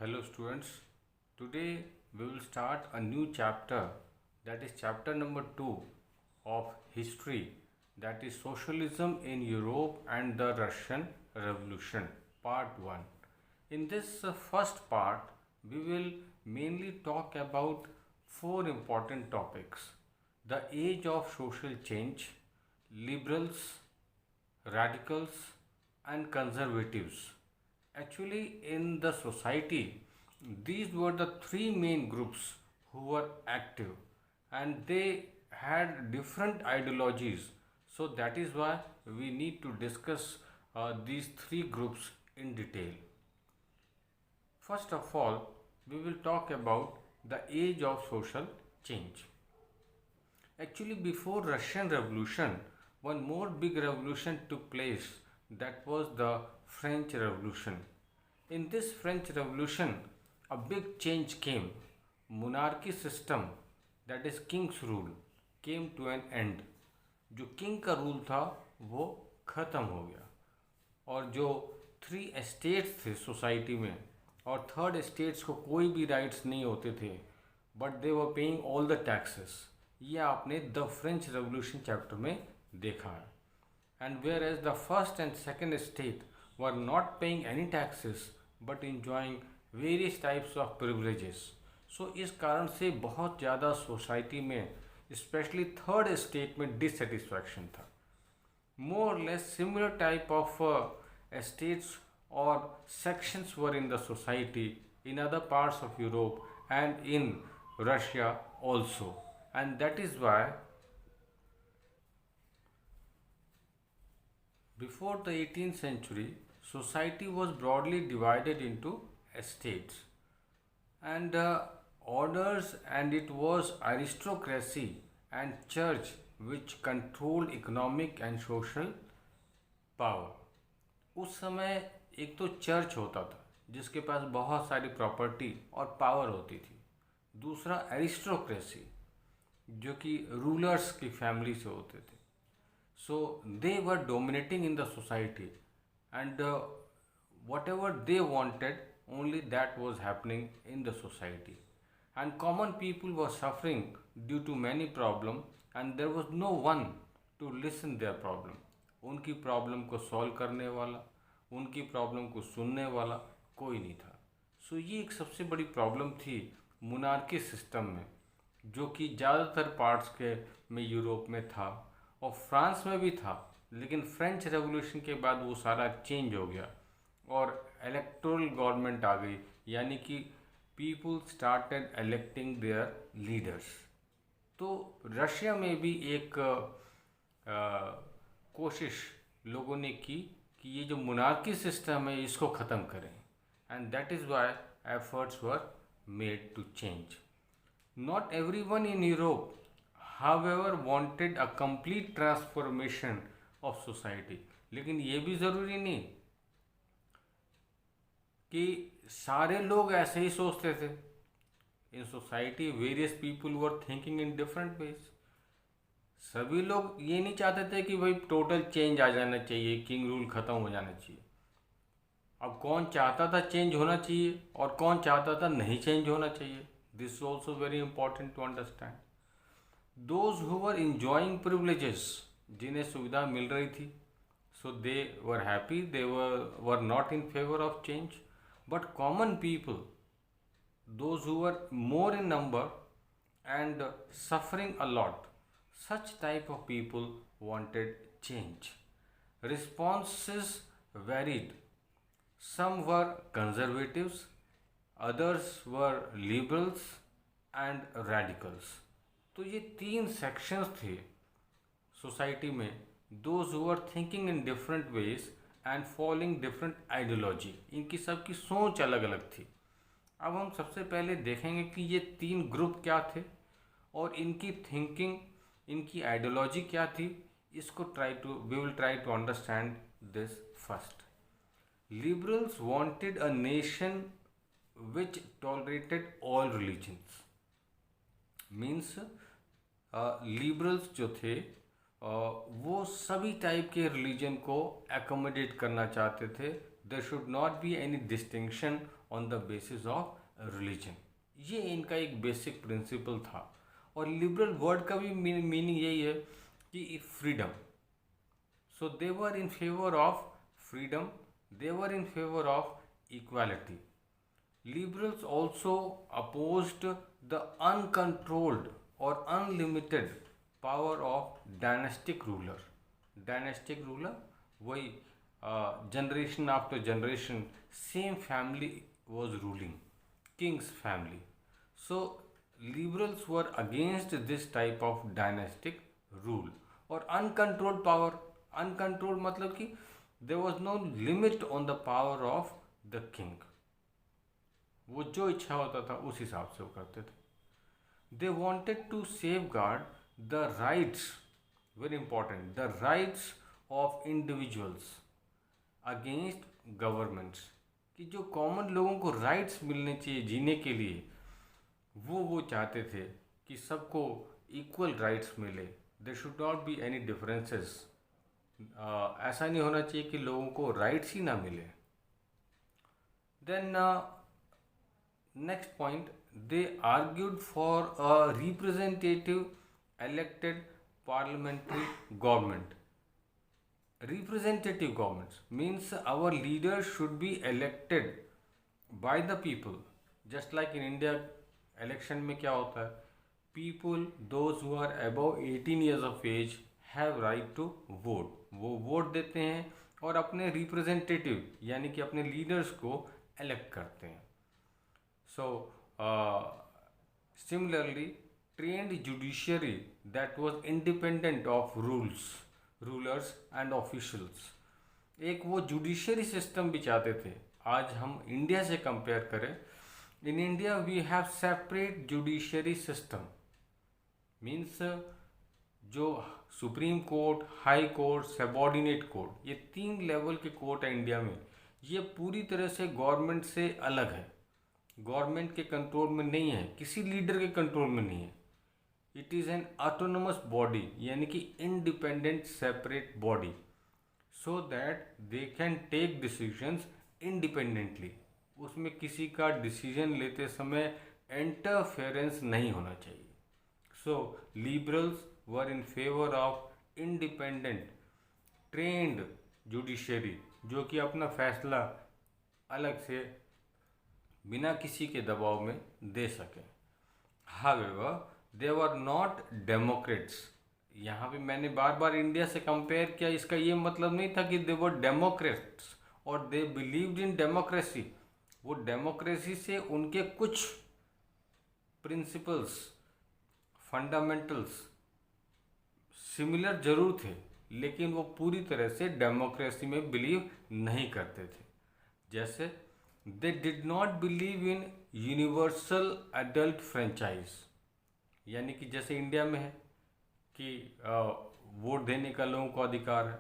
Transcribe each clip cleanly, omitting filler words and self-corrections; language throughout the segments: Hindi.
Hello students, today we will start a new chapter, that is chapter number 2 of history, that is socialism in Europe and the Russian Revolution, part 1. In this first part we will mainly talk about four important topics: the age of social change, liberals, radicals, and conservatives. Actually, in the society, these were the three main groups who were active, and they had different ideologies. So, that is why we need to discuss these three groups in detail. First of all, we will talk about the age of social change. Actually, before Russian Revolution, one more big revolution took place. That was the French Revolution. In this French Revolution, a big change came. Monarchy system, that is king's rule, came to an end. जो किंग का रूल था वो ख़त्म हो गया, और जो थ्री एस्टेट्स थे सोसाइटी में, और थर्ड एस्टेट्स को कोई भी राइट्स नहीं होते थे, but they were paying all the taxes, ये आपने द फ्रेंच रेवोल्यूशन चैप्टर में देखा है. And whereas the first and second state were not paying any taxes but enjoying various types of privileges. So इस कारण से बहुत ज़्यादा सोसाइटी में, स्पेशली थर्ड स्टेट में, डिससेटिस्फैक्शन था. More or less similar type of estates or sections were in the society in other parts of Europe and in Russia also, and that is why before the 18th century society was broadly divided into estates and orders, and it was aristocracy and church which controlled economic and social power. उस समय एक तो चर्च होता था जिसके पास बहुत सारी प्रॉपर्टी और पावर होती थी. दूसरा एरिस्टोक्रेसी, जो कि रूलर्स की फैमिली से होते थे. So they were dominating in the society, and whatever they wanted, only that was happening in the society, and common people were suffering due to many problems, and there was no one to listen their problem. उनकी प्रॉब्लम को सॉल्व करने वाला, उनकी प्रॉब्लम को सुनने वाला कोई नहीं था. सो ये एक सबसे बड़ी प्रॉब्लम थी मोनार्की सिस्टम में, जो कि ज़्यादातर पार्ट्स के में यूरोप में था और फ्रांस में भी था. लेकिन फ्रेंच रेवोल्यूशन के बाद वो सारा चेंज हो गया और इलेक्टोरल गवर्नमेंट आ गई, यानी कि people started electing their leaders. तो रशिया में भी एक कोशिश लोगों ने की कि ये जो मोनार्की सिस्टम है इसको ख़त्म करें, and that is why efforts were made to change. Not everyone in Europe however wanted a complete transformation of society. लेकिन ये भी ज़रूरी नहीं कि सारे लोग ऐसे ही सोचते थे. In society various people were thinking in different ways. सभी लोग ये नहीं चाहते थे कि भाई टोटल चेंज आ जाना चाहिए, किंग रूल ख़त्म हो जाना चाहिए. अब कौन चाहता था चेंज होना चाहिए और कौन चाहता था नहीं चेंज होना चाहिए. This is also very important to understand. Those who were enjoying privileges, जिन्हें सुविधा मिल रही थी, so they were happy, they were not in favour of change. But common people, those who were more in number and suffering a lot, such type of people wanted change. Responses varied. Some were conservatives, others were liberals and radicals. तो ये तीन sections थे सोसाइटी में. Those who were thinking in different ways and following different ideology, इनकी सबकी सोच अलग अलग थी. अब हम सबसे पहले देखेंगे कि ये तीन ग्रुप क्या थे और इनकी थिंकिंग, इनकी आइडियोलॉजी क्या थी. इसको we will try to understand this first. Liberals wanted a nation which tolerated all religions. Means liberals जो थे वो सभी टाइप के रिलीजन को एकोमोडेट करना चाहते थे. There should not be any distinction on the basis of religion. ये इनका एक बेसिक प्रिंसिपल था। और लिबरल वर्ड का भी मीनिंग यही है कि freedom. So they were in favour of freedom, they were in favor of equality. Liberals also opposed the uncontrolled or unlimited power of dynastic ruler. Dynastic ruler, वही generation after generation same family was ruling, king's family. So liberals were against this type of dynastic rule और uncontrolled power. Uncontrolled मतलब कि there was no limit on the power of the king. वो जो इच्छा होता था उस हिसाब से वो करते थे। They wanted to safeguard the rights, very important, the rights of individuals against governments, कि जो कॉमन लोगों को राइट्स मिलने चाहिए जीने के लिए, वो चाहते थे कि सबको इक्वल राइट्स मिले। There should not be any differences. ऐसा नहीं होना चाहिए कि लोगों को राइट्स ही ना मिले। Then next point, they argued for a representative elected parliamentary government. Representative governments means our leaders should be elected by the people. Just like in India, election में क्या होता है, people those who are above 18 years of age have right to vote. वो वोट देते हैं और अपने रिप्रेजेंटेटिव यानी कि अपने लीडर्स को इलेक्ट करते हैं। So, similarly, trained judiciary that was independent of rulers and officials. एक वो जुडिशरी सिस्टम भी चाहते थे। आज हम इंडिया से कंपेयर करें, in India we have separate judiciary system, means जो supreme court, high court, subordinate court, ये 3 लेवल के कोर्ट है इंडिया में। ये पूरी तरह से गवर्नमेंट से अलग है, गवर्नमेंट के कंट्रोल में नहीं है, किसी लीडर के कंट्रोल में नहीं है। It is an autonomous body, यानी कि independent separate body, so that they can take decisions independently. उसमें किसी का डिसीजन लेते समय इंटरफेरेंस नहीं होना चाहिए। So liberals were in favour of independent trend judiciary, जो कि अपना फैसला अलग से बिना किसी के दबाव में दे सके। However they were not Democrats. यहाँ पे मैंने बार बार इंडिया से कंपेयर किया, इसका ये मतलब नहीं था कि दे वर डेमोक्रेट्स और दे बिलीव्ड इन डेमोक्रेसी। वो डेमोक्रेसी से उनके कुछ प्रिंसिपल्स, फंडामेंटल्स सिमिलर जरूर थे, लेकिन वो पूरी तरह से डेमोक्रेसी में बिलीव नहीं करते थे। जैसे they did not believe in universal adult franchise, यानी कि जैसे इंडिया में है कि वोट देने का लोगों को अधिकार है,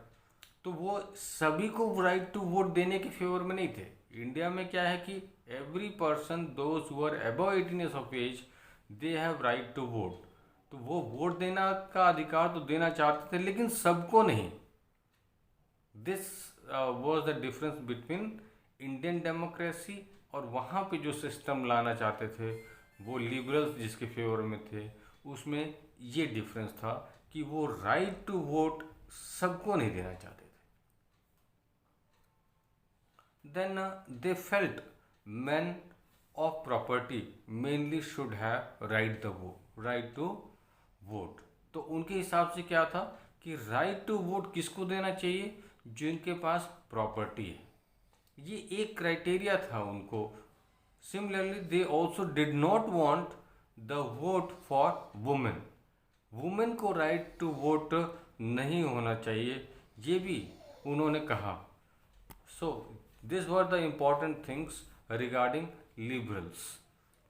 तो वो सभी को राइट टू वोट देने के फेवर में नहीं थे। इंडिया में क्या है कि every person those who are above 18 years of age they have right to vote. तो वो वोट देना का अधिकार तो देना चाहते थे, लेकिन सबको नहीं। This was the difference between Indian democracy और वहाँ पे जो सिस्टम लाना चाहते थे वो लिबरल्स जिसके फेवर में थे, उसमें ये डिफरेंस था कि वो राइट टू वोट सबको नहीं देना चाहते थे। Then they felt man of property mainly should have right to vote. तो उनके हिसाब से क्या था कि राइट टू वोट किसको देना चाहिए, जिनके पास प्रॉपर्टी है। ये एक क्राइटेरिया था उनको। Similarly they also did not want the vote for women. Women को राइट टू वोट नहीं होना चाहिए, ये भी उन्होंने कहा। So this were the important things regarding liberals.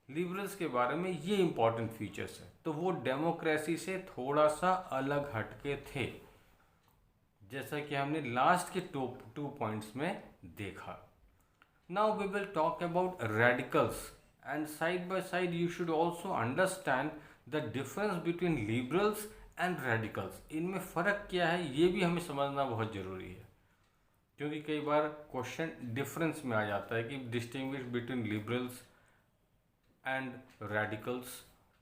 Liberals के बारे में ये इम्पॉर्टेंट फीचर्स है। तो वो डेमोक्रेसी से थोड़ा सा अलग हटके थे, जैसा कि हमने लास्ट के टू पॉइंट्स में देखा। Now we will talk about radicals and side by side you should also understand the difference between liberals and radicals. इनमें फ़र्क क्या है ये भी हमें समझना बहुत ज़रूरी है, क्योंकि कई बार क्वेश्चन डिफरेंस में आ जाता है कि distinguish between liberals and radicals,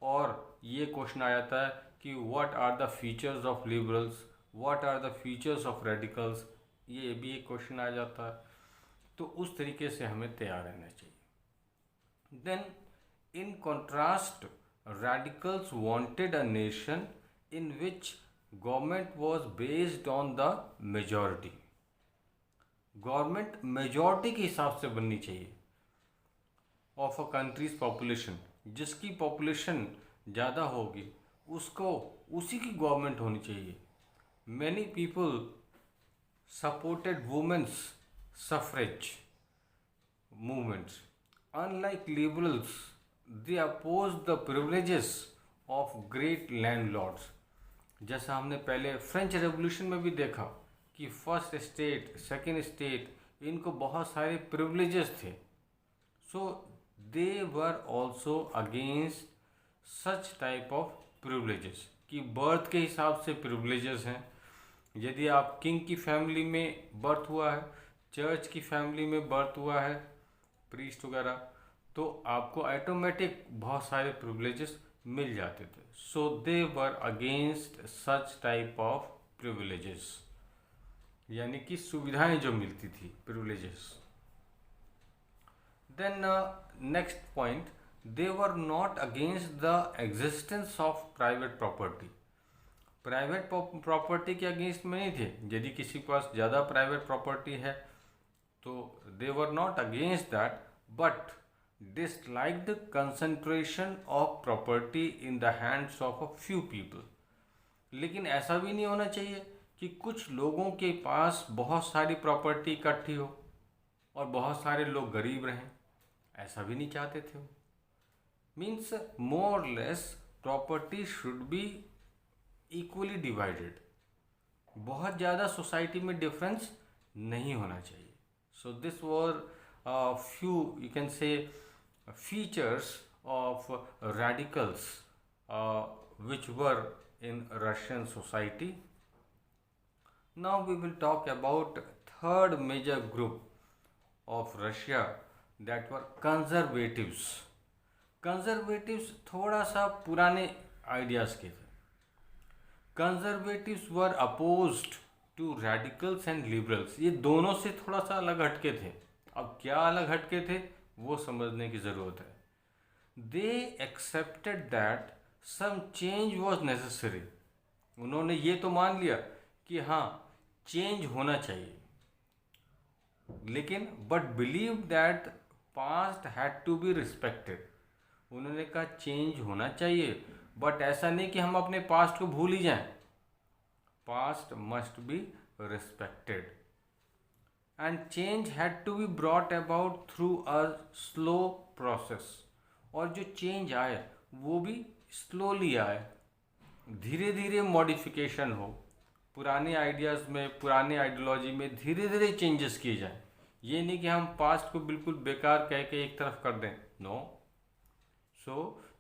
और ये क्वेश्चन आ जाता है कि what are the features of liberals, what are the features of radicals, ये भी एक क्वेश्चन आ जाता है। तो उस तरीके से हमें तैयार रहना चाहिए। Then in contrast radicals wanted a nation in which government was based on the majority। Government majority के हिसाब से बननी चाहिए ऑफ अ कंट्रीज पॉपुलेशन, जिसकी पॉपुलेशन ज़्यादा होगी उसको उसी की गवर्नमेंट होनी चाहिए। Many people supported women's suffrage movements, unlike liberals they oppose the privileges of great landlords। जैसा हमने पहले फ्रेंच रेवोल्यूशन में भी देखा कि फर्स्ट स्टेट सेकेंड स्टेट इनको बहुत सारे प्रिविलेजेस थे। So they were also against such type of privileges कि बर्थ के हिसाब से प्रिविलेजेस हैं। यदि आप किंग की फैमिली में बर्थ हुआ है, चर्च की फैमिली में बर्थ हुआ है, प्रीस्ट वगैरह, तो आपको ऑटोमेटिक बहुत सारे प्रिविलेजेस मिल जाते थे। So they were against such type of privileges, यानी कि सुविधाएं जो मिलती थी, privileges. Then next point, they were not against the existence of private property. Private property के अगेंस्ट में नहीं थे। यदि किसी के पास ज़्यादा प्राइवेट प्रॉपर्टी है तो they were not against that, but disliked concentration of property in the hands of a few people। लेकिन ऐसा भी नहीं होना चाहिए कि कुछ लोगों के पास बहुत सारी प्रॉपर्टी इकट्ठी हो और बहुत सारे लोग गरीब रहें, ऐसा भी नहीं चाहते थे वो। Means more less property should be equally divided. बहुत ज़्यादा सोसाइटी में डिफरेंस नहीं होना चाहिए। So this were few, you can say, features of radicals which were in Russian society. Now we will talk about third major group of Russia, that were conservatives। conservatives थोड़ा सा पुराने आइडियाज़ के थे। conservatives were opposed to radicals and liberals। ये दोनों से थोड़ा सा अलग हटके थे। अब क्या अलग हटके थे वो समझने की ज़रूरत है। They accepted that some change was necessary. उन्होंने ये तो मान लिया कि हाँ चेंज होना चाहिए, लेकिन but believe that past had to be respected. उन्होंने कहा चेंज होना चाहिए, बट ऐसा नहीं कि हम अपने पास्ट को भूल ही जाएं। Past must be respected and change had to be brought about through a slow process। और जो चेंज आए वो भी स्लोली आए, धीरे धीरे मॉडिफिकेशन हो। पुराने आइडियाज़ में, पुराने आइडियोलॉजी में धीरे धीरे चेंजेस किए जाएं। ये नहीं कि हम पास्ट को बिल्कुल बेकार कह के एक तरफ कर दें। No, so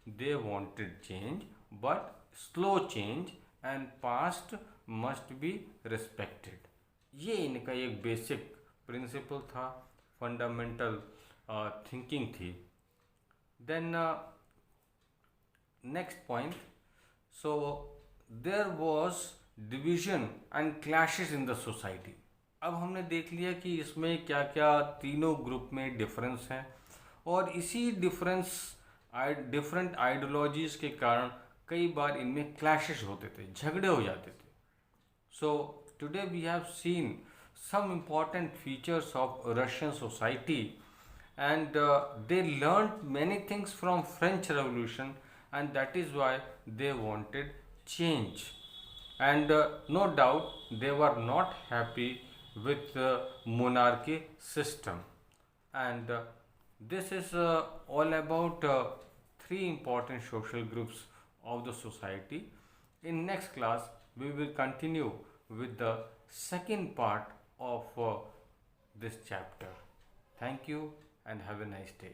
they wanted change but slow change and past must be respected. ये इनका एक बेसिक प्रिंसिपल था, फंडामेंटल थिंकिंग थी। Then next point, so there was division and clashes in the society. अब हमने देख लिया कि इसमें क्या क्या तीनों ग्रुप में डिफरेंस हैं, और इसी डिफरेंट आइडियोलॉजीज के कारण कई बार इनमें क्लैशेस होते थे, झगड़े हो जाते थे। So today we have seen some important features of Russian society, and they learned many things from French Revolution, and that is why they wanted change, and no doubt they were not happy with the monarchy system, and this is all about three important social groups of the society. In next class we will continue with the second part of this chapter. Thank you and have a nice day.